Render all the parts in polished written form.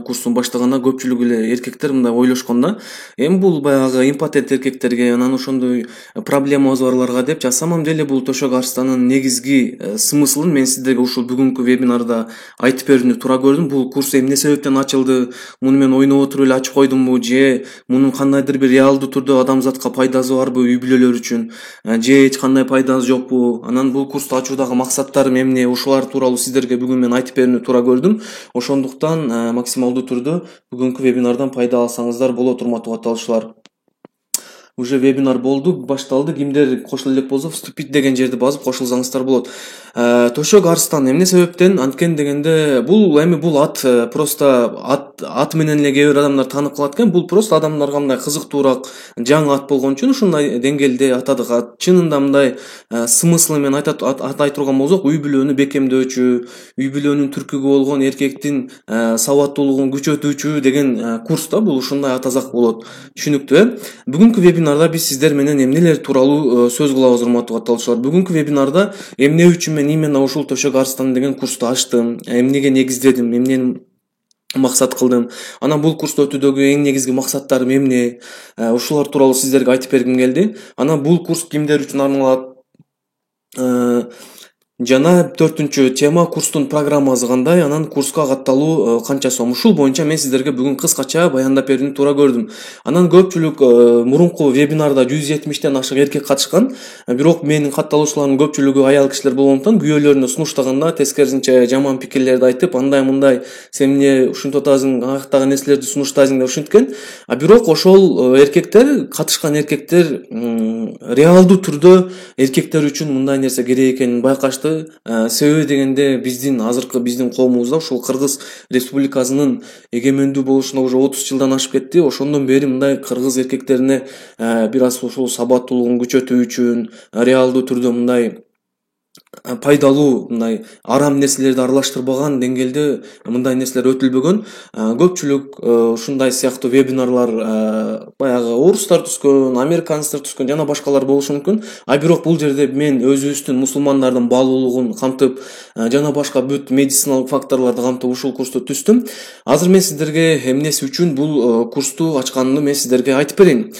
курстун баштаганда көпчүлүк эле эркектер мындай ойлошкон да, эми бул баягы импотент эркектерге анан ошондой проблемабыз барларга деп. На самом деле бул Төшөк Арстанын негизги смыслын мен сиздерге ушул бүгүнкү вебинарда айтып берүүнү туура көрдүм. Бул курс эмне себептен ачылды, муну мен ойноп отуруп эле ачып койдумбу, же мунун кандайдыр бир реалдуу түрдө адамзатка пайдасы барбы үй бүлөлөр үчүн, же эч кандай пайдасы жокпу, анан бул курсту ачуудагы максаттарым эмне, ушулар тууралуу сиздерге бүгүн мен айтып берүүнү туура көрдүм. Ошондуктан максималдуу түрдө бүгүнкү вебинардан пайда алсаңыздар болот, урматтуу катталуучулар. Уже вебинар болду, башталды. Кимдер кошуло элек болсо вступить деген жерди басып кошулсаңыздар болот. Төшөк Арстан эмне себептен анткени дегенде бул ат просто ат менен эле кээ бир адамдар таанып калат экен. Бул просто адамдарга мындай кызыктуураак жаңы ат болгон үчүн ушундай деңгээлде атадык. Чынында мындай смыслы менен атай турган болсок, үй бүлөнү бекемдөөчү, үй бүлөнүн түркүгү болгон эркектин сабаттуулугун күчөтүүчү деген курс да бул. Ушундай атасак болот. Түшүнүктүү э? Бүгүнкү вебинарда биз сиздер менен эмнелер тууралуу сөз кылабыз, урматтуу катталуучулар. Бүгүнкү вебинарда эмне үчүн мен именно ушул Төшөк Арстан деген курсту ачтым, эмнеге негиздедим, эмнени максат кылдым, анан бул курсту өтүүдөгү эң негизги максаттарым эмне, ушулар тууралуу сиздерге айтып бергим келди. Анан бул курс кимдер үчүн арналат, жана 4-чү тема курстун программасы кандай, анан курска катталуу канча сом. Ушул боюнча мен сиздерге бүгүн кыскача баяндап берүүнү туура көрдүм. Анан көпчүлүк мурунку вебинарда 170тен ашык эркек катышкан, бирок менин катталуучулардын көпчүлүгү аял кишилер болгондуктан күйөөлөрүнө сунуштаганда тескерисинче жаман пикирлерди айтып, андай сен эмне ушинтип атасың, аяктагы нерселерди сунуштайсың деп ушинткен. Бирок ошол эркектер, катышкан эркектер реалдуу түрдө эркектер үчүн мындай нерсе керек экенин байкашты. Себеби дегенде биздин коомубузда ушул Кыргыз Республикасынын эгемендүү болушуна уже 30 жылдан ашып кетти. Ошондон бери мындай кыргыз эркектерине бир аз ушул сабаттуулугун күчөтүү үчүн реалдуу түрдө мындай пайдалуу, мындай арам нерселерди аралаштырбаган деңгээлде мындай нерселер өтүлбөгөн. Көпчүлүк ушундай сыяктуу вебинарлар баягы орустар түзгөн, американецтер түзгөн жана башкалар болушу мүмкүн. Бирок бул жерде мен өзүбүздүн мусулмандардын баалуулугун камтып, жана башка бүт медициналык факторлорду камтып ушул курсту түздүм. Азыр мен сиздерге эмнеси үчүн бул курсту ачканымды мен сиздерге айтып берейин.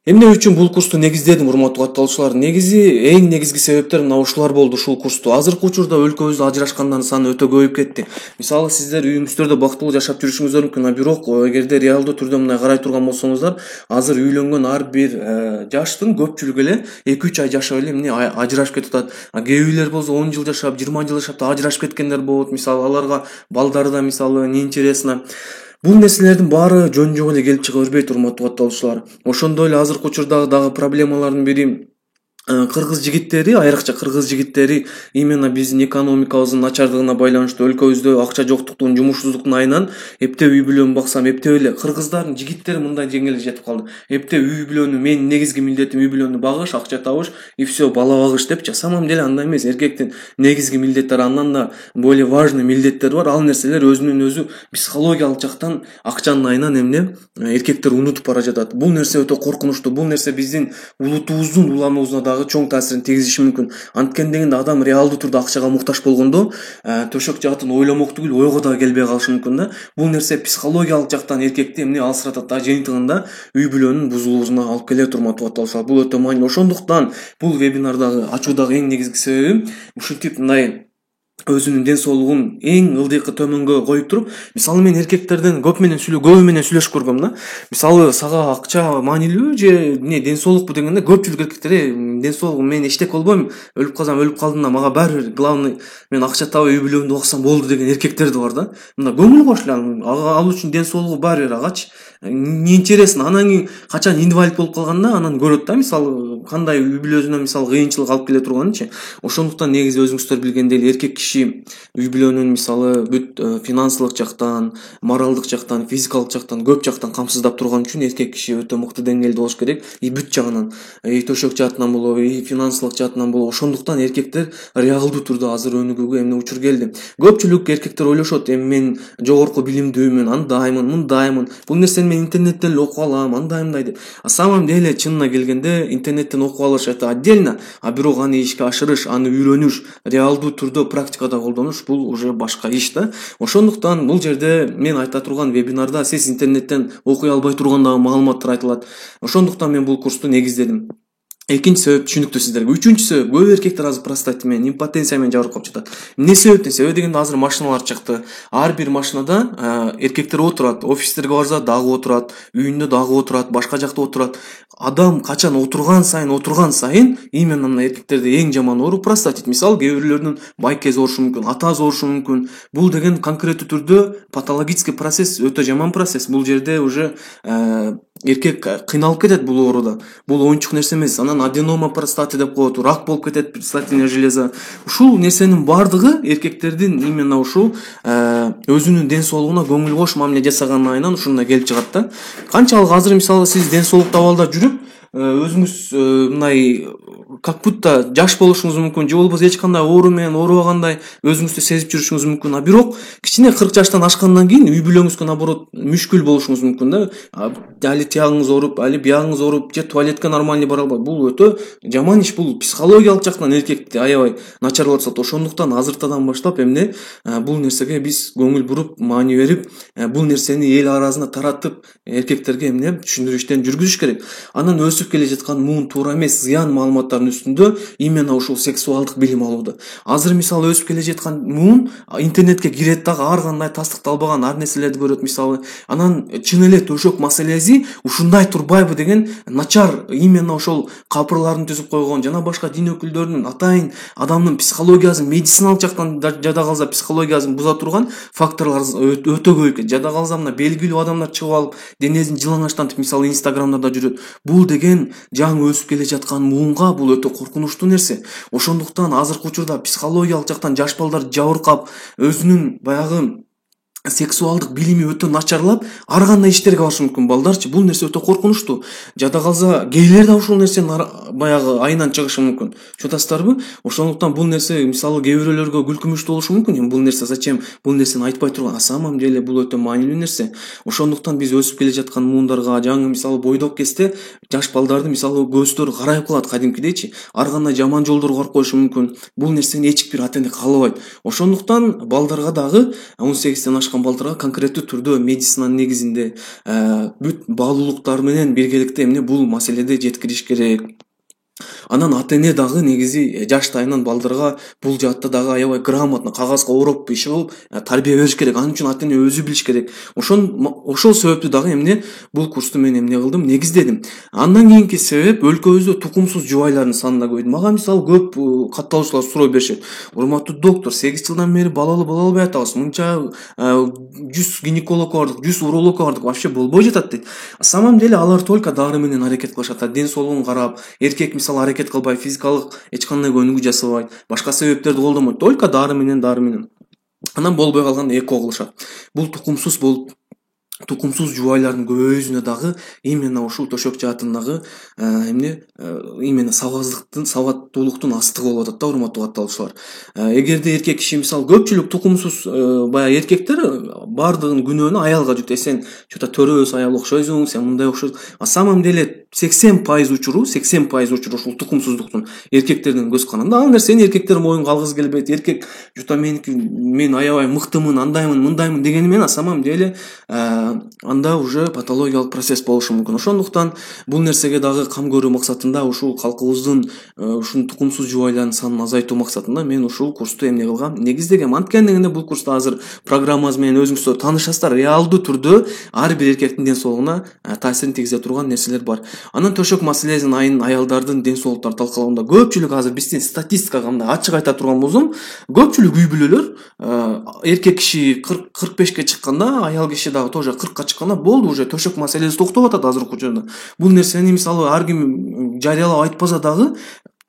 Эмне үчүн бул курсту негиздедим, урматтуу катталуучулар? Эң негизги себептер мына ушулар болду ушул курсту. Азыркы учурда өлкөбүздө ажырашкандардын саны өтө көбөйүп кетти. Мисалы сиздер үйүңүздөрдө бактылуу жашап жүрүшүңүздөр мүмкүн, бирок эгерде реалдуу түрдө мындай карай турган болсоңуздар, азыр үйлөнгөн ар бир жаштын көпчүлүгү эле 2-3 ай жашап эле эмне ажырашып кетип атат. Кээ бирлер болсо 10 жыл жашап, 20 жыл жашап да ажырашып кеткендер болот. Мисалы аларга балдары да неинтересно. Бул нерселердин баары жөн жок эле келип чыга бербейт, урматтуу катталуучулар. Ошондой эле азыркы учурдагы дагы проблемалардын бири кыргыз жигиттери, айрыкча кыргыз жигиттери именно биздин экономикабыздын начардыгына байланыштуу өлкөбүздө акча жоктуктун, жумушсуздуктун айынан эптеп үй бүлөмү баксам, эптеп эле кыргыздардын жигиттери мындай деңгээлге жетип калды. Эптеп үй бүлөнү, менин негизги милдетим үй бүлөнү багыш, акча табыш и все, бала багыш депчи. На самом деле андай эмес. Эркектин негизги милдеттери, андан да более важный милдеттери бар. Ал нерселер өзүнүн өзү психологиялык жактан акчанын айынан эмне эркектер унутуп бара жатат. Бул нерсе өтө коркунучтуу. Бул нерсе биздин улутубуздун уламыбызына чоң таасирин тийгизиши мүмкүн. Анткени дегенде адам реалдуу түрдө акчага муктаж болгондо төшөк жаатын ойломок түгүл, ойго да келбей калышы мүмкүн да. Бул нерсе психологиялык жактан эркекти эмне алсыратат да, жыйынтыгында үй бүлөнүн бузулуусуна алып келет, урматтуу катталуучулар. Бул өтө маанилүү. Ошондуктан бул вебинардагы ачуудагы эң негизги себебим ушинтип мындай өзүнүн ден соолугун эң ылдыйкы төмөнгө коюп туруп, мисалы мен эркектерден көбү менен сүйлөшүп көргөм да. Мисалы сага акча маанилүүбү же ден соолукпу дегенде көпчүлүк эркектер ден соолугум, мен эчтеке болбойм, өлүп калсам өлүп калдым да, мага баары бир, главный мен акча табып үй бүлөмдү баксам болду деген эркектер да бар да. Мында көңүл кош эле, ал үчүн ден соолугу баары бир агачы. Неинтересно, анан кийин качан инвалид болуп калганда анан көрөт да, мисалы кандай үй бүлөсүнө мисалы кыйынчылык алып келе турганынчы. Ошондуктан негизи өзүңүздөр билгендей эркек киши үй бүлөнүн мисалы бүт финансылык жактан, моралдык жактан, физикалык жактан, көп жактан камсыздап турган үчүн эркек киши өтө мыкты деңгээлде болуш керек. Бүт жагынан, төшөк жаатынан болобу, финансылык жаатынан болобу. Ошондуктан эркектер реалдуу түрдө азыр өнүгүүгө эмне учур келди. Көпчүлүк эркектер ойлошот, мен жогорку билимдүүмүн, андаймын, мындаймын. Бул нерсени мен интернеттен эле окуп алам, андай деп. На самом деле чынына келгенде интернеттен интернеттен окуп алыш это отдельно, а бирок аны ишке ашырыш, аны үйрөнүш, реалдуу түрдө практикада колдонуш бул уже башка иш да. Ошондуктан бул жерде мен айта турган вебинарда сиз интернеттен окуй албай тургандагы маалыматтар айтылат. Ошондуктан мен бул курсту негиздедим. Экинчи себеп түшүнүктүү сиздерге. Үчүнчү себеп көп эркектер азыр простата менен импотенция менен жабыркап калып жатат. Эмне себептен? Себеби дегенде азыр машиналар чыкты. Ар бир машинада эркектер отурат, офистерге барса дагы отурат, үйүндө дагы отурат, башка жакта отурат. Адам качан отурган сайын именно мына эркектерде эң жаман оору простатит. Мисалы, кээ бирлердин байкез оорушу мүмкүн, атаз оорушу мүмкүн. Бул деген конкреттүү түрдө патологический процесс, өтө жаман процесс. Бул жерде уже эркек кыйналып кетет бул ооруда. Бул оюнчук нерсе эмес. Анан аденома простаты деп коет, рак болуп кетет предстательное железо. Ушул нерсенин бардыгы эркектердин именно ушул өзүнүн ден соолугуна көңүл кош мамиле жасаганынан ушундай келип чыгат да. Канчалык азыр мисалы сиз ден соолуктуу абалда жүрүп өзүңүз мындай как будто жаш болушуңуз мүмкүн, же болбосо эч кандай оору менен оорубагандай өзүңүздү сезип жүрүшүңүз мүмкүн. А бирок кичине 40 жаштан ашкандан кийин үй бүлөңүзгө наоборот мүшкүл болушуңуз мүмкүн да. Али тиягыңыз ооруп, али биягыңыз ооруп, же туалетке нормально бара албай. Бул өтө жаман иш. Бул психологиялык жактан эркекти аябай начарлатат. Ошондуктан азыртадан баштап эмне бул нерсеге биз көңүл буруп, маани берип, бул нерсени эл арасына таратып, эркектерге эмне түшүндүрүү иштерин жүргүзүш керек. Анан өсүп келе жаткан муун туура эмес зыян маалыматтардын үстүндө именно ушул сексуалдык билим алууда. Азыр мисалы өсүп келе жаткан муун интернетке кирет дагы ар кандай тастыкталбаган ар нерселерди көрөт мисалы. Анан чын эле төшөк маселеси ушундай турбайбы деген начар именно ошол капырларын түзүп койгон жана башка дин өкүлдөрүнүн атайын адамдын психологиясын медициналык жактан жада калса психологиясын буза турган факторлор өтө көп экен. Жада калса мына белгилүү адамдар чыгып алып денесин жылаңачтантып мисалы инстаграмда жүрөт. Бул деген жаңы өсүп келе жаткан муунга бул өтө коркунучтуу нерсе. Ошондуктан азыркы учурда психологиялык жактан жаш балдар жабыркап, өзүнүн баягы сексуалдык билими өтө начарлап, ар кандай иштерге барышы мүмкүн балдарчы. Бул нерсе өтө коркунучтуу. Жада калса гейлер да ушул нерсени баягы айынан чыгышы мүмкүн. Чотасыздарбы? Ошондуктан бул нерсе мисалы кээ бирөөлөргө күлкүмүштүү болушу мүмкүн. Бул нерсе зачем бул нерсени айтпай турган? На самом деле бул өтө маанилүү нерсе. Ошондуктан биз өсүп келе жаткан муундарга жаңы мисалы бойдок кезде жаш балдарды мисалы көздөрү карайып калат кадимкидейчи. Ар кандай жаман жолдорго барып коюшу мүмкүн. Бул нерсени эч бир ата эне каалабайт. Ошондуктан балдарга дагы 18ден ашкан балдарга конкреттүү түрдө медицинанын негизинде бүт баалуулуктар менен биргеликте эмне бул маселеде жеткириш керек. Анан ата эне дагы негизи жаштайынан балдарга бул жаатта дагы аябай грамотно кагазга ороп иш кылып тарбия бериш керек. Анын үчүн ата эне өзү билиш керек. Ошол себептүү дагы эмне бул курсту мен эмне кылдым, негиздедим. Андан кийинки себеп өлкөбүздө тукумсуз жубайлардын саны да көбөйдү. Мага мисалы көп катталуучулар суроо беришет. Урматтуу доктор, 8 жылдан бери балалы боло албай атабыз. Мынча 100 гинеколог бардык, 100 уролог бардык, вообще болбой жатат дейт. На самом деле алар только дары менен аракет кылышат. Ден соолугун карап, эркек мисалы аракет кылбай, физикалык эч кандай көнүгүү жасабайт, башка себептерди колдонбойт, только дары менен. Анан болбой калганда эко кылышат. Бул тукумсуз жубайлардын көбөйүүсүнө дагы именно ушул төшөк жаатындагы эмне именно сабаттуулуктун астыгы болуп атат да, урматтуу катталуучулар. Эгерде эркек киши мисалы көпчүлүк тукумсуз баягы эркектер бардыгын күнөөнү аялга жут. Сен чота төрөбөс аял окшойсуң, сен мындай окшойсуң. На самом деле 80% учуру ушул тукумсуздуктун эркектердин көз каранында. Ал нерсени эркектер моюнга алгысы келбейт. Эркек жута мен аябай мыктымын, андаймын, мындаймын дегени менен на самом деле анда уже патологиялык процесс болушу мүмкүн. Ошондуктан бул нерсеге дагы кам көрүү максатында ушул калкыбыздын ушул тукумсуз жубайлардын санын азайтуу максатында мен ушул курсту эмне кылгам, негиздегем. Анткени бул курста азыр программабыз менен өзүңүздөр таанышасыздар. Реалдуу түрдө ар бир эркектин ден соолугуна таасирин тийгизе турган нерселер бар. Анан төшөк маселесин аялдардын ден соолуктарын талкалоогунда көпчүлүк азыр биздин статистикага мындай ачык айта турган болсом, көпчүлүк үй бүлөлөр эркек киши 40-45ке чыкканда, аял киши дагы тоже 40-ка чыкканда болду, уже төшөк маселеси токтоп атат азыркы учурда. Бул нерсени мисалы ар ким жарыялап айтпаса дагы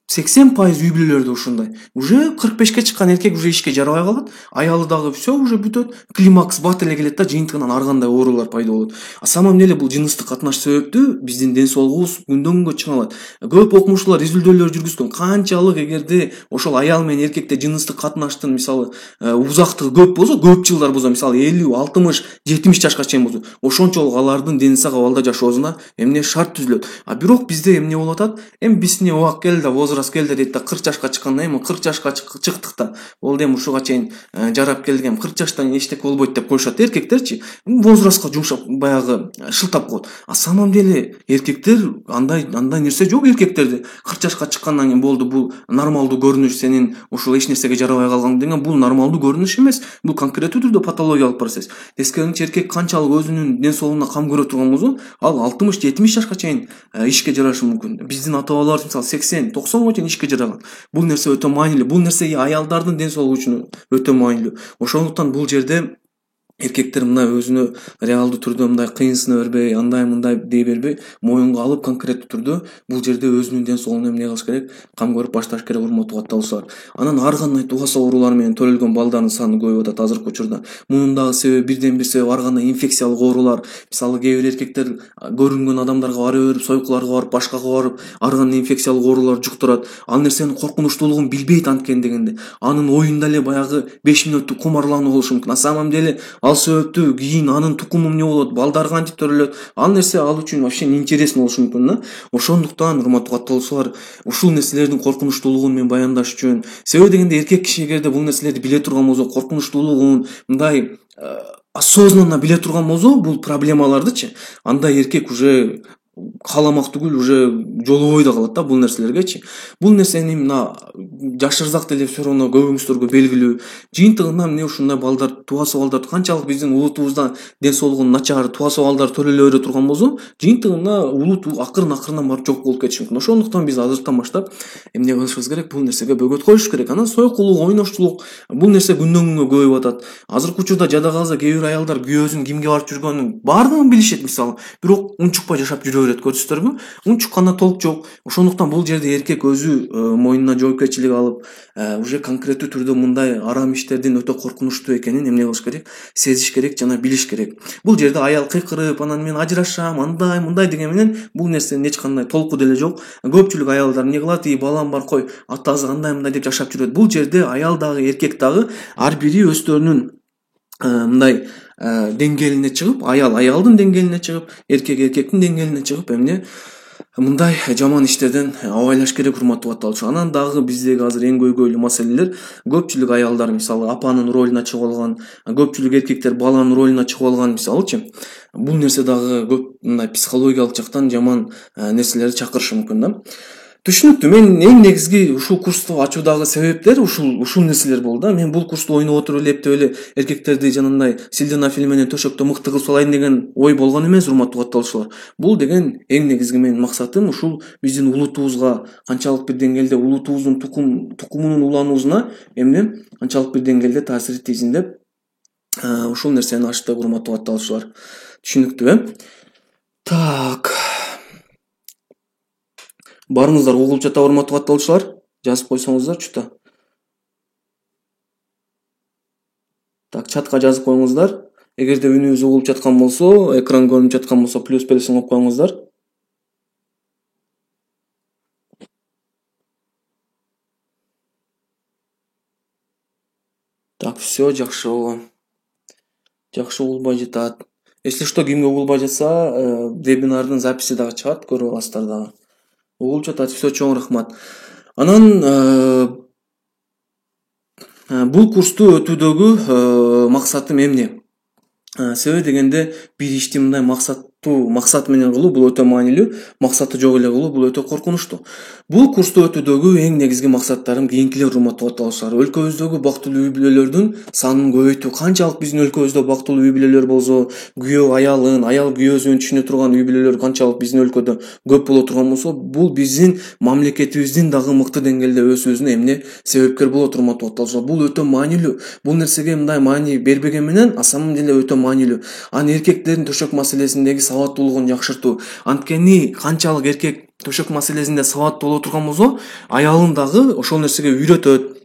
80% үй бүлөлөрдө ушундай. Уже 45-ке чыккан эркек уже ишке жарабай калат. Аялы дагы все уже бүтөт. Климакс бат эле келет да, жыйынтыгынан ар кандай оорулар пайда болот. А самом деле бул жыныстык катнаш себептүү биздин ден соолугубуз күндөн күнгө чыңалат. Көп окумуштуулар изилдөөлөр жүргүзгөн. Канчалык эгерде ошол аял менен эркекте жыныстык катнаштын мисалы узактыгы көп болсо, көп жылдар болсо, мисалы 50, 60, 70 жашка чейин болсо, ошончолук алардын дени сау абалда жашоосуна эмне шарт түзүлөт. А бирок бизде эмне болуп атат? Бизне убак келди да, возраст келди дейт да, 40 жашка чыкканда, 40 жашка чыктык да, болду ушуга чейин жарап келдик, 40 жаштан эчтеке болбойт деп коюшат эркектерчи. Возрастка жумшап баягы шылтап коет. А самом деле эркектер андай нерсе жок. Эркектерде 40 жашка чыккандан кийин болду, бул нормалдуу көрүнүш, сенин ушул эч нерсеге жарабай калгаң деген бул нормалдуу көрүнүш эмес. Бул конкреттүү түрдө патологиялык процесс. Тескерисинче эркек канчалык өзүнүн ден соолугуна кам көрө турган болсо, ал 60-70 жашка чейин ишке жарашы мүмкүн. Биздин ата бабалар мисалы 80-90 чейин ишке жараган. Бул нерсе өтө маанилүү. Бул нерсе аялдардын ден соолугу үчүн өтө маанилүү. Ошондуктан бул жерде эркектер мына өзүнө реалдуу түрдө мындай кыйынсына бербей, андай дей бербей, моюнга алып конкреттүү түрдө бул жерде өзүнүн ден соолугуна эмне кылыш керек? Кам көрүп башташ керек, урматтуу катталуучулар. Анан ар кандай тугас оорулар менен төрөлгөн балдардын саны көбөйүп атат азыркы учурда. Мунун дагы себеби бирден бир себеби ар кандай инфекциялык оорулар. Мисалы кээ бир эркектер көрүнгөн адамдарга бара берип, сойкуларга барып, башкага барып, ар кандай инфекциялык оорулар жуктурат. Ал нерсенин коркунучтуулугун билбейт анткен дегенде. Анын оюнда эле баягы 5 мүнөттүк кумарлануу болушу мүмкүн. А самом деле ал себептүү кийин анын тукуму эмне болот, балдар кантип төрөлөт, ал нерсе ал үчүн вообще неинтересно болушу мүмкүн да. Ошондуктан урматтуу катталуучулар, ушул нерселердин коркунучтуулугун мен баяндаш үчүн, себеби дегенде эркек киши эгерде бул нерселерди биле турган болсо, коркунучтуулугун мындай осознанно биле турган болсо, бул проблемалардычы, анда эркек уже кааламак түгүл, уже жолубой да калат да бул нерселергечи. Бул нерсени мына жашырсак деле все равно көбүңүздөргө белгилүү. Жыйынтыгында эмне ушундай балдар, тугас балдар канчалык биздин улутубузда ден соолугунун начар, тугас балдар төрөлө бере турган болсо, жыйынтыгында улут акырын барып жок болуп кетиши мүмкүн. Ошондуктан биз азыртан баштап эмне кылышыбыз керек? Бул нерсеге бөгөт коюш керек. Анан сойкулук, ойношчулук, бул нерсе күндөн күнгө көбөйүп атат. Азыркы учурда жада калса кээ бир аялдар күйөөсүн кимге барып жүргөнүн баардыгын билишет мисалы. Бирок унчукпай жашап жүрө берет, көрдүңүздөрбү? Унчукканда толк жок. Ошондуктан бул жерде эркек өзү мойнуна жоопкерчилик алып, уже конкреттүү түрдө мындай арам иштердин өтө коркунучтуу экенин эмне кылыш керек? Сезиш керек жана билиш керек. Бул жерде аял кыйкырып, анан мен ажырашам, андай, мындай деген менен бул нерсенин эч кандай толку деле жок. Көпчүлүк аялдар эмне кылат? Балам бар, кой, атасы андай мындай деп жашап жүрөт. Бул жерде аял дагы, эркек дагы ар бири өздөрүнүн мындай деңгээлине чыгып, аял аялдын деңгээлине чыгып, эркек эркектин деңгээлине чыгып, эмне мындай жаман иштерден абайлаш керек, урматтуу катталуучу. Анан дагы биздеги азыр эң көйгөйлүү маселелер, көпчүлүк аялдар мисалы апанын ролуна чыгып алган, көпчүлүк эркектер баланын ролуна чыгып алган мисалычы. Бул нерсе дагы көп мындай психологиялык жактан жаман нерселерди чакырышы мүмкүн да. Түшүнүктүү. Мен эң негизги ушул курсту ачуудагы себептер ушул нерселер болду да. Мен бул курсту ойноп отуруп эле эптеп эле эркектерди жанагындай силдена фильм менен төшөктө мыкты кылып салайын деген ой болгон эмес, урматтуу катталуучулар. Бул деген эң негизги менин максатым ушул биздин улутубузга канчалык бир деңгээлде улутубуздун тукумунун улануусуна эмне канчалык бир деңгээлде таасир этийсин деп ушул нерсени ачтык, урматтуу катталуучулар. Түшүнүктүү, Так. Барыңыздар Google чатта, урматтуу катталуучулар, жазып койсоңуздарчы да. Так, чатка жазып коюңуздар. Эгерде үнүбүз угулуп жаткан болсо, экран көрүнүп жаткан болсо, плюс белгисин коюп коюңуздар. Так, все жакшы. Жакшы угулбай жатат. Если что, кимге угулбай жатса, вебинардын записи дагы чыгат, көрүп аласыздар дагы. Угулуп жатат, все, чоң рахмат. Анан бул курсту өтүүдөгү максатым эмне? Себеби дегенде бир ишти мындай максат менен кылуу бул өтө маанилүү, максаты жок эле кылуу бул өтө коркунучтуу. Бул курсту өтүүдөгү эң негизги максаттарым кийинкилер, урматтуу катталуучулар. Өлкөбүздөгү бактылуу үй бүлөлөрдүн санын көбөйтүү. Канчалык биздин өлкөбүздө бактылуу үй бүлөлөр болсо, күйөө аялын, аял күйөөсүн түшүнө турган үй бүлөлөр канчалык биздин өлкөдө көп боло турган болсо, бул биздин мамлекетибиздин дагы мыкты деңгээлде өсүүсүнө эмне себепкер болот, урматтуу катталуучулар. Бул өтө маанилүү. Бул нерсеге мындай маани бербеген менен на самом деле өтө маанилүү. Анан эркектердин төшөк маселесиндеги сабаттуулугун жакшыртуу. Анткени канчалык эркек төшөк маселесинде сабаттуу боло турган болсо, аялын дагы ошол нерсеге үйрөтөт.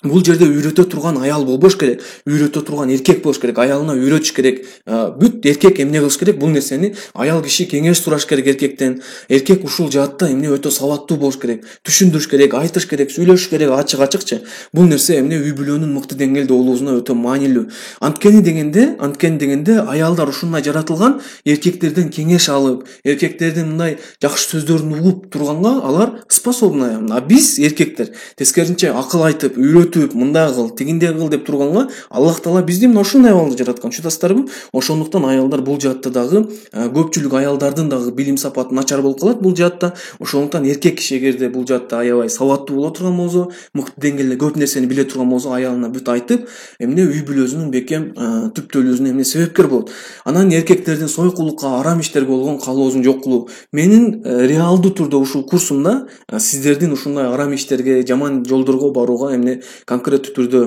Бул жерде үйрөтө турган аял болбош керек, үйрөтө турган эркек болуш керек, аялына үйрөтүш керек. Бүт эркек эмне кылыш керек? Бул нерсени аял киши кеңеш сураш керек эркектен. Эркек ушул жаатта эмне өтө сабаттуу болуш керек, түшүндүрүш керек, айтыш керек, сүйлөшүш керек ачык-ачыкчы. Бул нерсе эмне үй бүлөнүн мыкты деңгээлде болуусуна өтө маанилүү. Анткени дегенде аялдар ушундай жаратылган, эркектерден кеңеш алып, эркектердин мындай жакшы сөздөрүн угуп турганга алар способны. А биз эркектер тескерисинче акыл айтып, мындай кыл, тигиндей кыл деп турганга Аллах Таала бизди мына ушундай абалда жараткан. Чудастарбы? Ошондуктан аялдар бул жаатта дагы көпчүлүк аялдардын дагы билим сапаты начар болуп калат бул жаатта. Ошондуктан эркек киши эгерде бул жаатта аябай сабаттуу боло турган болсо, мыкты деңгээлде көп нерсени биле турган болсо, аялына бүт айтып, эмне үй бүлөсүнүн бекем түптөлүүсүнө эмне себепкер болот. Анан эркектердин сойкулукка, арам иштерге болгон калоосун жок кылуу. Менин реалдуу түрдө ушул курсумда сиздердин ушундай арам иштерге, жаман жолдорго барууга эмне конкреттүү түрдө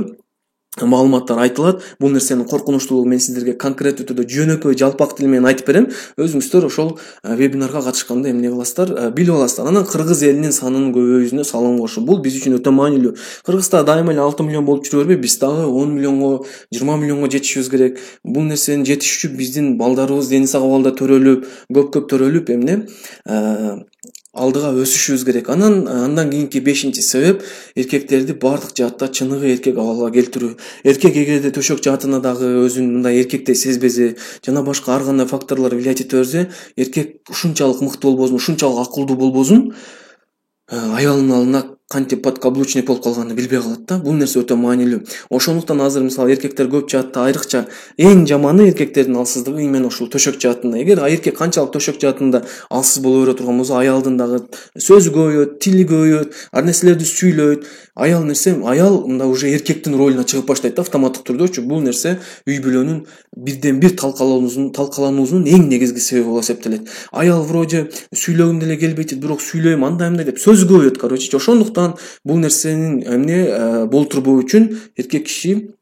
маалыматтар айтылат. Бул нерсенин коркунучтуулугун мен сиздерге конкреттүү түрдө жөнөкөй жалпак тил менен айтып берем. Өзүңүздөр ошол вебинарга катышканда эмне кыласыздар, билип аласыздар. Анан кыргыз элинин санынын көбөйүүсүнө салым кошуу. Бул биз үчүн өтө маанилүү. Кыргызда дайыма эле 6 миллион болуп жүрө бербейби? Биз дагы 10 миллионго, 20 миллионго жетишибиз керек. Бул нерсени жетиш үчүн биздин балдарыбыз дени сак абалда төрөлүп, көп төрөлүп эмне алдыга өсүшүбүз керек. Андан кийинки 5-чи себеп эркектерди бардык жаатта чыныгы эркек абалга келтирүү. Эркек эгерде төшөк жаатына дагы өзүн мындай эркектей сезбесе, жана башка ар кандай факторлор влиять эте берсе, эркек ушунчалык мыкты болбосун, ушунчалык акылдуу болбосун, аялынын алдына кантип подкаблучник болуп калганын билбей калат да. Бул нерсе өтө маанилүү. Ошондуктан азыр мисалы эркектер көп жаатта айрыкча эң жаманы эркектердин алсыздыгы именно ушул төшөк жаатында. Эгер эркек канчалык төшөк жаатында алсыз боло бере турган болсо, аялдын дагы сөзү көбөйөт, тили көбөйөт, ар нерселерди сүйлөйт. Аял мында уже эркектин ролуна чыгып баштайт да автоматтык түрдөчү. Бул нерсе үй бүлөнүн бирден бир талкалануусунун эң негизги себеби болуп эсептелет. Аял вроде сүйлөгүм деле келбейт, бирок сүйлөйм андай деп сөзү көбөйөт, короче. Ошондуктан бул нерсенин эмне болтурбоо үчүн эркек киши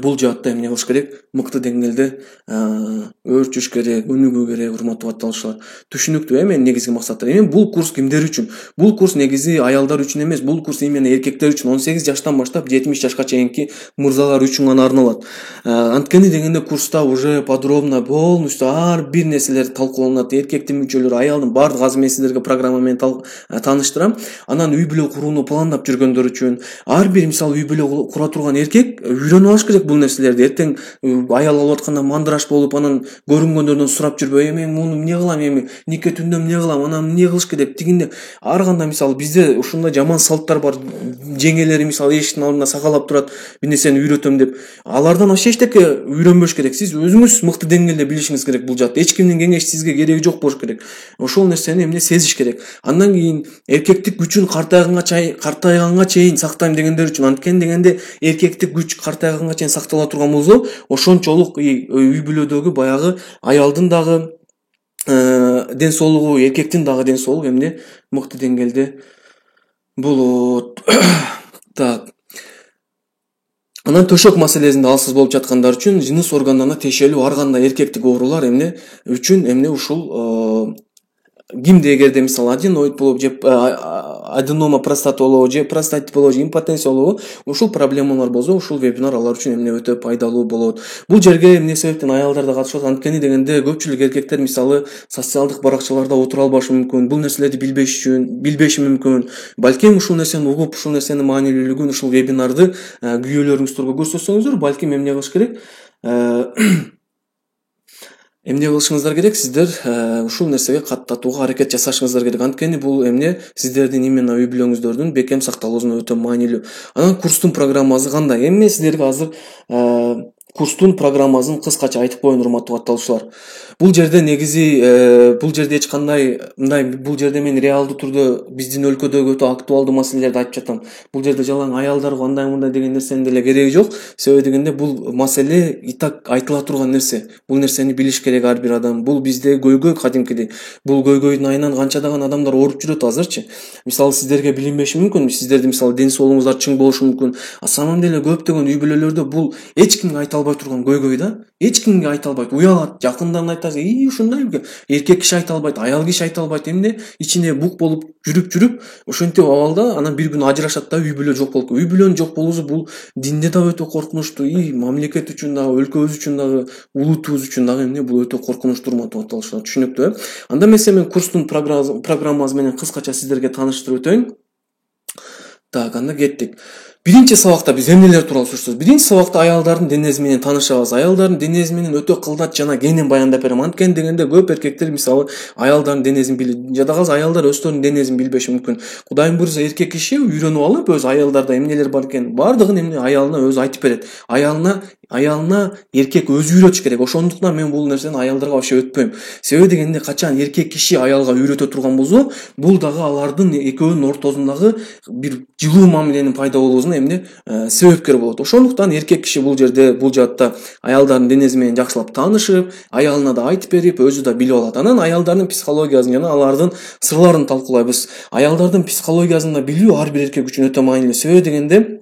бул жаатта эмне кылыш керек? Мыкты деңгээлде өөрчүш керек, өнүгүү керек, урматтуу катталуучулар. Түшүнүктүү мен негизги максаттар. Бул курс кимдер үчүн? Бул курс негизи аялдар үчүн эмес, бул курс именно эркектер үчүн, 18 жаштан баштап 70 жашка чейинки мырзалар үчүн гана арналат. Анткени дегенде курста уже подробно, полностью ар бир нерселер талкууланат. Эркектин мүчөлөрү, аялдын бардык азыр мен сиздерге программа менен тааныштырам. Анан үй бүлө курууну пландап жүргөндөр үчүн, ар бир мисалы үй бүлө кура турган эркек үйрөнүп алыш керек бул нерселерди. Эртең аял алып атканда мандыраш болуп, анан көрүнгөндөрдөн сурап жүрбөй, мен муну эмне кылам, нике түндө эмне кылам, анан эмне кылыш керек, тигинде. Ар кандай мисалы бизде ушундай жаман салттар бар. Жеңелери мисалы эшиктин алдында сакалап турат, бир нерсени үйрөтөм деп. Алардан вообще эчтеке үйрөнбөш керек. Сиз өзүңүз мыкты деңгээлде билишиңиз керек бул жаатта. Эч кимдин кеңеши сизге кереги жок болуш керек. Ошол нерсени эмне сезиш керек. Андан кийин эркектик күчүн картайганга чейин сактайм дегендер үчүн, анткени дегенде эркектик күч картайганга чейин сактала турган болсо, ошончолук үй бүлөдөгү баягы аялдын дагы ден соолугу, эркектин дагы ден соолугу эмне мыкты деңгээлде болот. Так. Анан төшөк маселесинде алсыз болуп жаткандар үчүн жыныс органдарына тиешелүү ар кандай эркектик оорулар эмне үчүн ушул кимде эгерде мисалы аденоид болуп же аденома простата болобу же простатит болобу же импотенция болобу, ушул проблемалар болсо ушул вебинар алар үчүн эмне өтө пайдалуу болот. Бул жерге эмне себептен аялдар да катышат? Анткени дегенде көпчүлүк эркектер мисалы социалдык баракчаларда отура албашы мүмкүн, бул нерселерди билбеши мүмкүн. Балким ушул нерсени угуп, ушул нерсенин маанилүүлүгүн ушул вебинарды күйөөлөрүңүздөргө көрсөтсөңүздөр, балким эмне кылыш керек? Эмне кылышыңыздар керек? Сиздер ушул нерсеге каттатууга аракет жасашыңыздар керек. Анткени бул эмне сиздердин именно үй бүлөңүздөрдүн бекем сакталуусуна өтө маанилүү. Анан курстун программасы кандай? Мен сиздерге азыр курстун программасын кыскача айтып коеюн, урматтуу катталуучулар. Бул жерде негизи эч кандай бул жерде мен реалдуу түрдө биздин өлкөдөгү өтө актуалдуу маселелерди айтып жатам. Бул жерде жалаң аялдарга андай деген нерсенин деле кереги жок. Себеби дегенде бул маселе и так айтыла турган нерсе. Бул нерсени билиш керек ар бир адам. Бул бизде көйгөй кадимкидей. Бул көйгөйдүн айынан канчадаган адамдар ооруп жүрөт азырчы. Мисалы сиздерге билинбеши мүмкүн, сиздердин мисалы ден соолугуңуздар чың болушу мүмкүн. А самом деле көптөгөн үй бүлөлөрдө бул эч кимге айта албай турган көйгөй да. Эч кимге айта албайт, уялат, жакындарына айтасы, ушундай эркек киши айта албайт, аял киши айта албайт. Эмне ичине бук болуп жүрүп ошентип абалда анан бир күн ажырашат да, үй бүлө жок болуп. Үй бүлөнүн жок болуусу бул динде да өтө коркунучтуу, мамлекет үчүн дагы, өлкөбүз үчүн дагы, улутубуз үчүн дагы эмне бул өтө коркунучтуу урматтуу. Түшүнүктүү. Анда мен курстун программасы менен кыскача сиздерге тааныштырып өтөйүн. Так, анда кеттик. Биринчи сабакта биз эмнелер тууралуу сүрүшөбүз? Биринчи сабакта аялдардын денеси менен таанышабыз. Аялдардын денеси менен өтө кылдат жана кенен баяндап берем. Анткени дегенде көп эркектер мисалы аялдардын денесин билет. Жада калса аялдар өздөрүнүн денесин билбеши мүмкүн. Кудайым буйрса эркек киши үйрөнүп алып, өз аялдарда эмнелер бар экен, бардыгын эмне аялына өзү айтып берет. Аялына эркек өзү үйрөтүш керек. Ошондуктан мен бул нерсени аялдарга вообще өтпөйм. Себеби дегенде качан эркек киши аялга үйрөтө турган болсо, бул дагы алардын экөөнүн ортосундагы бир жылуу мамиленин пайда болуусуна эмне себепкер болот. Ошондуктан эркек киши бул жерде, бул жаатта аялдардын денеси менен жакшылап таанышып, аялына да айтып берип, өзү да билип алат. Анан аялдардын психологиясын жана алардын сырларын талкуулайбыз. Аялдардын психологиясын да билүү ар бир эркек үчүн өтө маанилүү. Себеби дегенде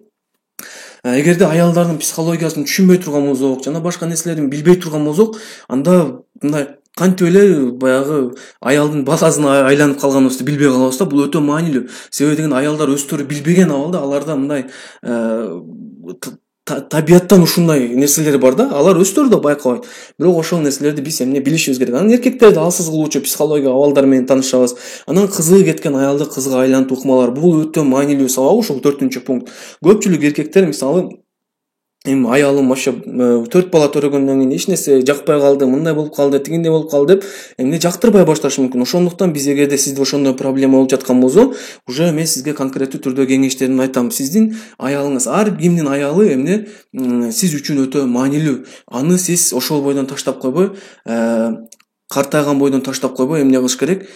эгерде аялдардын психологиясын түшүнбөй турган болсок, жана башка нерселерин билбей турган болсок, анда мындай кантип эле баягы аялдын баласына айланып калганыбызды билбей калабыз да. Бул өтө маанилүү. Себеби дегенде аялдар өздөрү билбеген абалда аларда мындай табияттан ушундай нерселер бар да, алар өздөрү да байкабайт. Бирок ошол нерселерди биз эмне билишибиз керек. Анан эркектерди алсыз кылуучу психология абалдар менен таанышабыз. Анан кызыгы кеткен аялды кызга айлантуу ыкмалар. Бул өтө маанилүү сабак, ушул 4-чү пункт. Көпчүлүк эркектер мисалы аялым вообще 4 бала төрөгөндөн кийин эч нерсе жакпай калды, мындай болуп калды, тигиндей болуп калды деп эмне жактырбай башташы мүмкүн. Ошондуктан биз эгерде сизде ошондой проблема болуп жаткан болсо, уже мен сизге конкреттүү түрдө кеңештеримди айтам. Сиздин аялыңыз, ар кимдин аялы эмне сиз үчүн өтө маанилүү. Аны сиз ошол бойдон таштап койбой, картайган бойдон таштап койбой, эмне кылыш керек?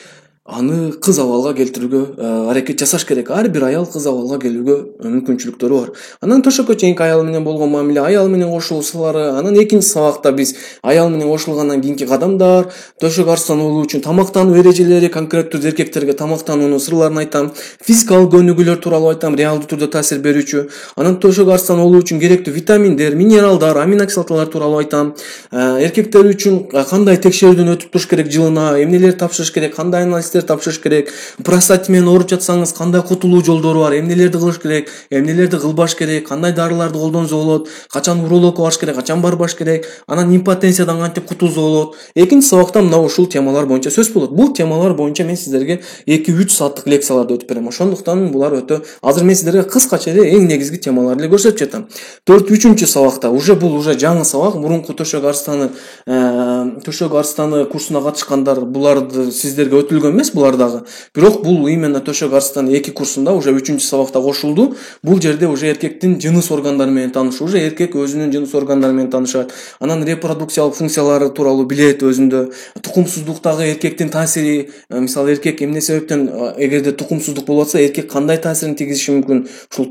Аны кыз абалга келтирүүгө аракет жасаш керек. Ар бир аял кыз абалга келүүгө мүмкүнчүлүктөрү бар. Анан төшөккө чейинки аял менен болгон мамиле, аял менен кошулуу сырлары. Анан экинчи сабакта биз аял менен кошулгандан кийинки кадамдар, төшөк арстан болуу үчүн тамактануу эрежелери, конкреттүү эркектерге тамактануунун сырларын айтам. Физикалык көнүгүүлөр тууралуу айтам, реалдуу түрдө таасир берүүчү. Анан төшөк арстан болуу үчүн керектүү витаминдер, минералдар, аминокислоталар тууралуу айтам. Эркектер үчүн кандай текшерүүдөн өтүп туруш керек жылына, эмнелер тапшырыш керек, кандай анализдер тапшырыш керек, простат менен ооруп жатсаңыз кандай кутулуу жолдору бар, эмнелерди кылыш керек, эмнелерди кылбаш керек, кандай дарыларды колдонсо болот, качан урологко барыш керек, качан барбаш керек, анан импотенциядан кантип кутулса болот. Экинчи сабакта мына ушул темалар боюнча сөз болот. Бул темалар боюнча мен сиздерге 2-3 сааттык лекцияларды өтүп берем. Ошондуктан булар өтө азыр мен сиздерге кыскача эле эң негизги темаларды эле көрсөтүп жатам. 4-3-чү сабакта бул уже жаңы сабак, мурунку төшөк арстаны курсуна катышкандар, буларды сиздерге өтүлгөн эмес булар дагы. Бирок бул именно төшөк арстаны 2 курсунда уже 3-чү сабакта кошулду. Бул жерде уже эркектин жыныс органдары менен таанышуу, уже эркек өзүнүн жыныс органдары менен таанышат. Анан репродукциялык функциялары тууралуу билет өзүндө. Тукумсуздуктагы эркектин таасири, мисалы эркек эмне себептен эгерде тукумсуздук болуп атса, эркек кандай таасирин тийгизиши мүмкүн ушул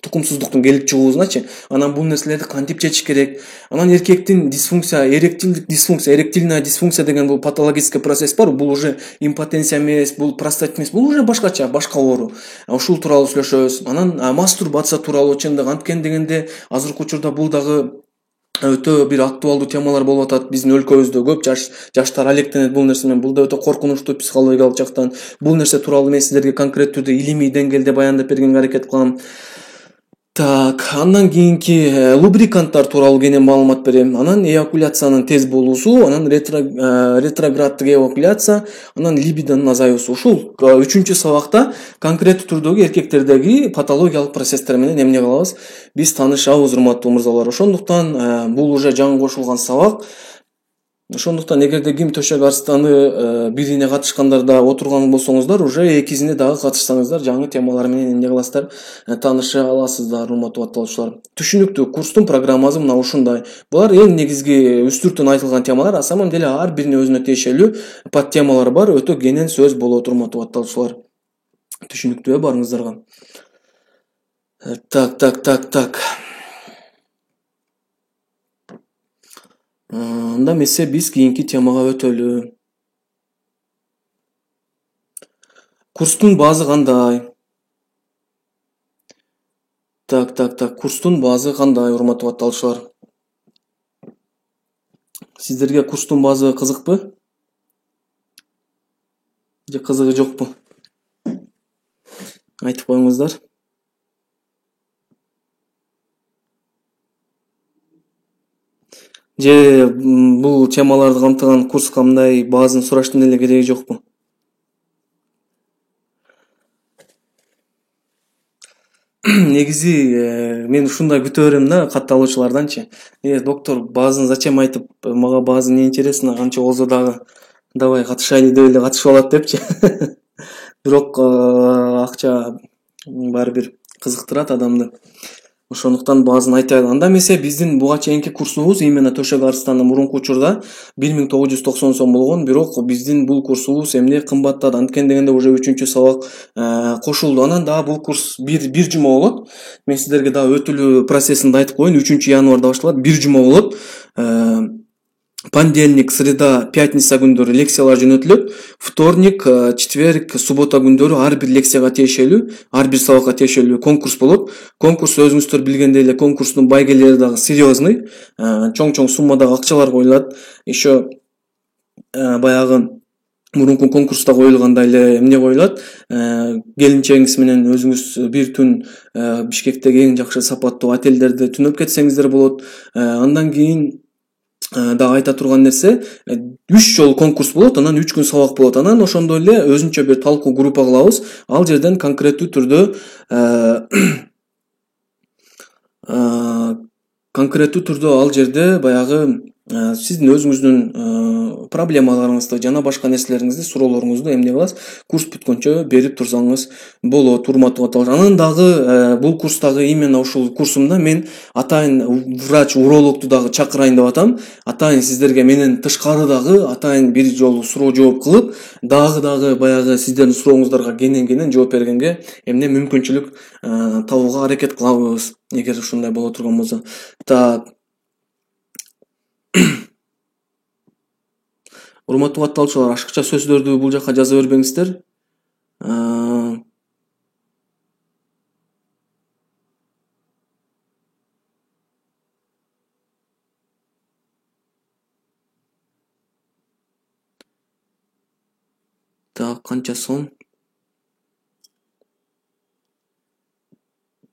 тукумсуздуктун келип чыгуусуначы. Анан бул нерселерди кантип чечиш керек? Анан эркектин дисфункция, эректильная дисфункция деген бул патологический процесс бар. Бул уже импотенция эмес, бул простат эмес, бул уже башка оору. Ушул тууралуу сүйлөшөбүз. Анан мастурбация тууралуу чындык, анткени дегенде азыркы учурда бул дагы өтө бир актуалдуу темалар болуп атат. Биздин өлкөбүздө көп жаштар алектенет бул нерсе менен. Бул да өтө коркунучтуу психологиялык жактан. Бул нерсе тууралуу мен сиздерге конкреттүү түрдө илимий деңгээлде баяндап бергенге аракет кылам. Так, андан кийинки лубриканттар тууралуу кенен маалымат берем. Анан эякуляциянын тез болуусу, анан ретрограддык эякуляция, анан либидонун азаюусу. Ушул 3-чү сабакта конкреттүү түрдөгү эркектердеги патологиялык процесстер менен эмне кылабыз? Биз таанышабыз, урматтуу мырзалар. Ошондуктан бул уже жаңы кошулган сабак. Ошондуктан эгерде ким төшөк арстаны бирине катышкандарда отурган болсоңуздар, уже экизине дагы катышсаңыздар, жаңы темалар менен эмне кыласыздар, тааныша аласыздар, урматтуу батталуучулар. Түшүнүктүү, курстун программасы мына ушундай. Булар эң негизги үстүртөн айтылган темалар, а самом деле ар бирине өзүнө тиешелүү подтемалар бар, өтө кенен сөз болот, урматтуу батталуучулар. Түшүнүктүү барыңыздарга. Так. Анда эмесе биз кийинки темага өтөлү. Курстун баазы кандай? Так. Курстун баазы кандай, урматтуу катталуучулар? Сиздерге курстун баазы кызыкпы? Же кызыгы жокпу? Айтып коюңуздар. Же бул темаларды камтыган курс кандай, баазын сураштын эле кереги жокпу? Негизи мен ушундай күтө берем да катталуучуларданчы. Доктор, баазын зачем айтып, мага баазы не интересно, канча болсо дагы давай катышайлы деп эле катышып алат депчи. Бирок акча баары бир кызыктырат адамды. Ошондуктан баазын айтайлы. Анда эмесе биздин буга чейинки курсубуз именно төшөк арстаны мурунку учурда 1990 сом болгон, бирок биздин бул курсубуз эмне кымбаттады. Анткени дегенде уже 3-чү сабак кошулду. Анан дагы бул курс бир жума болот. Мен сиздерге дагы өтүлүү процессин да айтып коеюн. 3-январда башталат, 1 жума болот. Понедельник, среда, пятница күндөрү лекциялар жөнөтүлөт. Вторник, четверг, суббота күндөрү ар бир лекцияга тиешелүү, ар бир сабакка тиешелүү конкурс болот. Конкурс өзүңүздөр билгендей эле конкурстун байгелери дагы серьезный, чоң суммадагы акчалар коюлат. Еще баягы мурунку конкурста коюлгандай эле эмне коюлат? Келинчегиңиз менен өзүңүз бир түн Бишкектеги эң жакшы сапаттуу отелдерде түнөп кетсеңиздер болот. Андан кийин дагы айта турган нерсе, 3 жолу конкурс болот, анан 3 күн сабак болот. Анан ошондой эле өзүнчө бир талкуу группа кылабыз. Ал жерден конкреттүү түрдө ал жерде баягы сиздин өзүңүздүн проблемаларыңызды жана башка нерселериңизди, суроолоруңузду эмне кыласыз, курс бүткөнчө берип турсаңыз болот, урматтуу катталуучулар. Анан дагы бул курстагы именно ушул курсумда мен атайын врач, урологду дагы чакырайын деп атам. Атайын сиздерге менен тышкары дагы атайын бир жолу суроо жооп кылып, дагы баягы сиздердин сурооңуздарга кенен жооп бергенге эмне мүмкүнчүлүк табууга аракет кылабыз, эгер ушундай боло турган болсо. Так. Урматтуу катталуучулар, ашыкча сөздөрдү бул жака жаза бербеңиздер. Так, канча сом?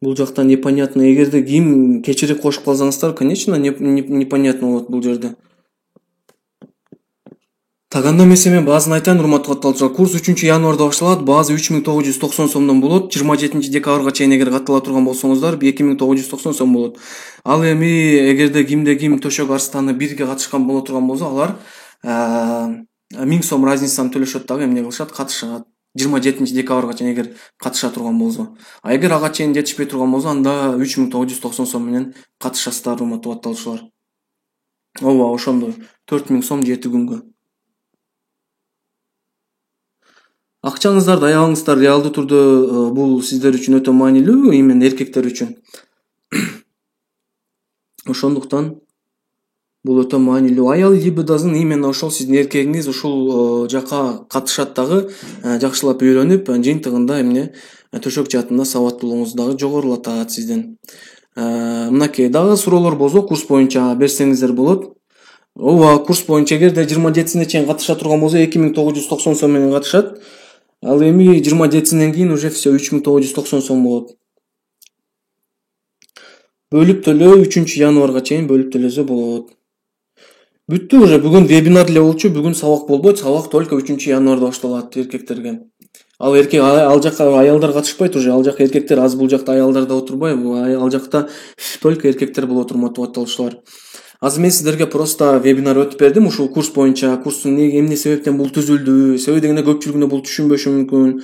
Бул жакта непонятно. Эгерде ким кечирип кошуп калсаңыздар, конечно, непонятно болот бул жерде. Так, анда эмесе мен баазын айтайын, урматтуу катталуучулар. Курс 3-январда башталат. Баазы 3990 сомдон болот. 27-декабрга чейин эгер каттала турган болсоңуздар, 2990 сом болот. Ал эми эгерде ким төшөк арстаны бирге катышкан боло турган болсо, алар 1000 сом разницаны төлөшөт дагы, эмне кылышат, катышат. 27-декабрга чейин эгер катыша турган болсо. А эгер ага чейин жетишпей турган болсо, анда 3990 сом менен катышасыздар, урматтуу катталуучулар. Ооба, ошондой. 4000 сом 7 күнгө. Акчаңыздарды аябаңыздар, реалдуу түрдө бул сиздер үчүн өтө маанилүү, именно эркектер үчүн. Ошондуктан бул өтө маанилүү. Аял либидосын именно ошол сиздин эркегиңиз ушул жака катышат дагы, жакшылап үйрөнүп, жыйынтыгында эмне төшөк жаатында сабаттуулугуңузду дагы жогорулатат сиздин. Мынакей дагы суроолор болсо курс боюнча берсеңиздер болот. Ооба, курс боюнча эгерде 27-сине чейин катыша турган болсо 2990 сом менен катышат. Ал эми 27-синен кийин уже все 3990 сом болот. Бөлүп төлөө 3-январга чейин бөлүп төлөсө болот. Бүттү уже, бүгүн вебинар эле болчу, бүгүн сабак болбойт, сабак только 3-январда башталат эркектерге. Ал жака аялдар катышпайт уже, ал жака эркектер аз, бул жакта аялдар да отурбай, ал жакта только эркектер болот, урматтуу катталуучулар. Азыр мен сиздерге просто вебинар өтүп бердим ушул курс боюнча, курстун эмне себептен бул түзүлдү, себеби дегенде көпчүлүгүнө бул түшүнбөшү мүмкүн.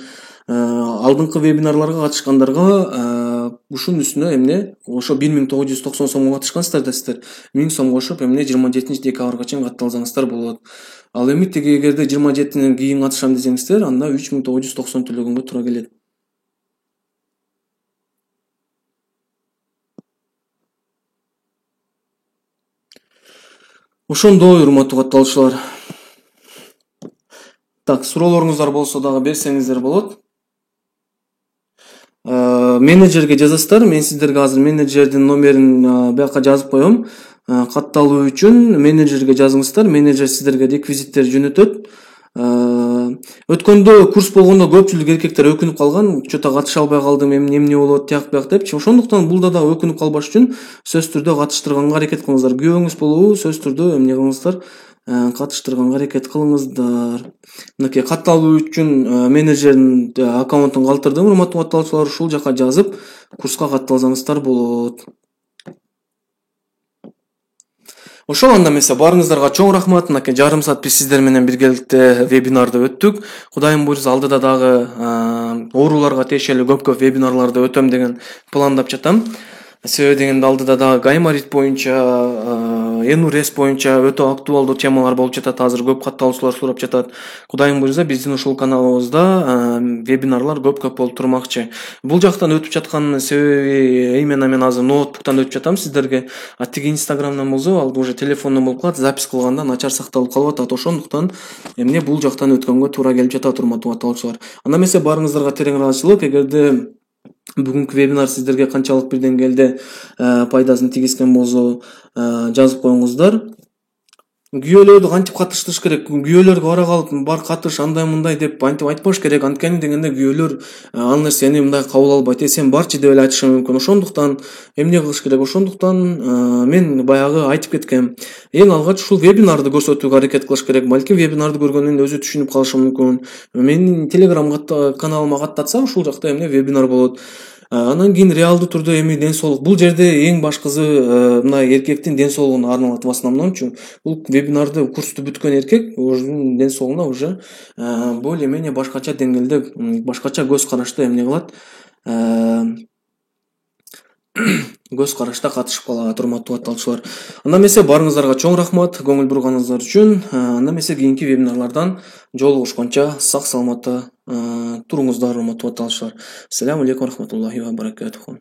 Алдыңкы вебинарларга катышкандарга ушунун үстүнө эмне ошо 1990 сомго катышкансыздар да сиздер 1000 сом кошуп эмне 27-декабрга чейин катталсаңыздар болот. Ал эми тиги эгерде 27-нен кийин катышам десеңиздер, анда 3990 төлөгөнгө туура келет. Ошондой, урматтуу катталуучулар. Так, суроолоруңуздар болсо дагы берсеңиздер болот. менеджерге жазасыздар. Мен сиздерге азыр менеджердин номерин бияка жазып коем. Катталуу үчүн менеджерге жазыңыздар. Менеджер сиздерге реквизиттер жөнөтөт. Өткөндө курс болгондо көпчүлүк эркектер өкүнүп калган, чота катыша албай калдым, эмне болот, тияк бияк депчи. Ошондуктан булда да өкүнүп калбаш үчүн сөзсүз түрдө катыштырганга аракет кылыңыздар. Күйөөңүз болобу, сөзсүз түрдө эмне кылыңыздар, катыштырганга аракет кылыңыздар. Мынакей катталуу үчүн менеджердин аккаунтун калтырдым, урматтуу катталуучулар. Ушул жака жазып курска катталсаңыздар болот. Ошол анда эмесе баарыңыздарга чоң рахмат. Мынакей жарым саат биз сиздер менен биргеликте вебинарды өттүк. Кудайым буйрса алдыда дагы ооруларга тиешелүү көп вебинарларды өтөм деген пландап жатам. Себеби дегенде алдыда дагы гайморит боюнча, энурез боюнча өтө актуалдуу темалар болуп жатат. Азыр көп катталуучулар сурап жатат. Кудайым буйрса биздин ушул каналыбызда вебинарлар көп болуп турмакчы. Бул жактан өтүп жаткан себеби именно мен азыр ноутбуктан өтүп жатам сиздерге. Тиги инстаграмдан болсо ал уже телефондон болуп калат, запись кылганда начар сакталып калып атат. Ошондуктан эмне бул жактан өткөнгө туура келип жатат, урматтуу катталуучулар. Анда эмесе баарыңыздарга терең ыраазычылык. Эгерде бүгүнкү вебинар сиздерге канчалык бир деңгээлде пайдасын тийгизген болсо жазып коюңуздар. Күйөөлөрдү кантип катыштырыш керек? Күйөөлөргө бара калып бар катыш андай мындай деп антип айтпаш керек. Анткени дегенде күйөөлөр ал нерсени мындай кабыл албайт. Сен барчы деп эле айтышы мүмкүн. Ошондуктан эмне кылыш керек? Ошондуктан мен баягы айтып кеткем. Эң алгач ушул вебинарды көрсөтүүгө аракет кылыш керек. Балким вебинарды көргөндөн өзү түшүнүп калышы мүмкүн. Менин телеграм каналыма каттатса ушул жакта эмне вебинар болот. Анан кийин реалдуу түрдө эми ден соолук. Бул жерде эң башкысы мына эркектин ден соолугуна арналат в основномчу. Бул вебинарды курсту бүткөн эркек өзүнүн ден соолугуна уже более-менее башкача деңгээлде, башкача көз карашта эмне кылат? Көз карашта катышып калат, урматтуу катталуучулар. Анда эмесе баарыңыздарга чоң рахмат көңүл бурганыңыздар үчүн. Анда эмесе кийинки вебинарлардан жолугушканча сак саламатта туруңуздар, урматтуу катталуучулар. Ассаламу алейкум рахматуллахи ва баракатуху.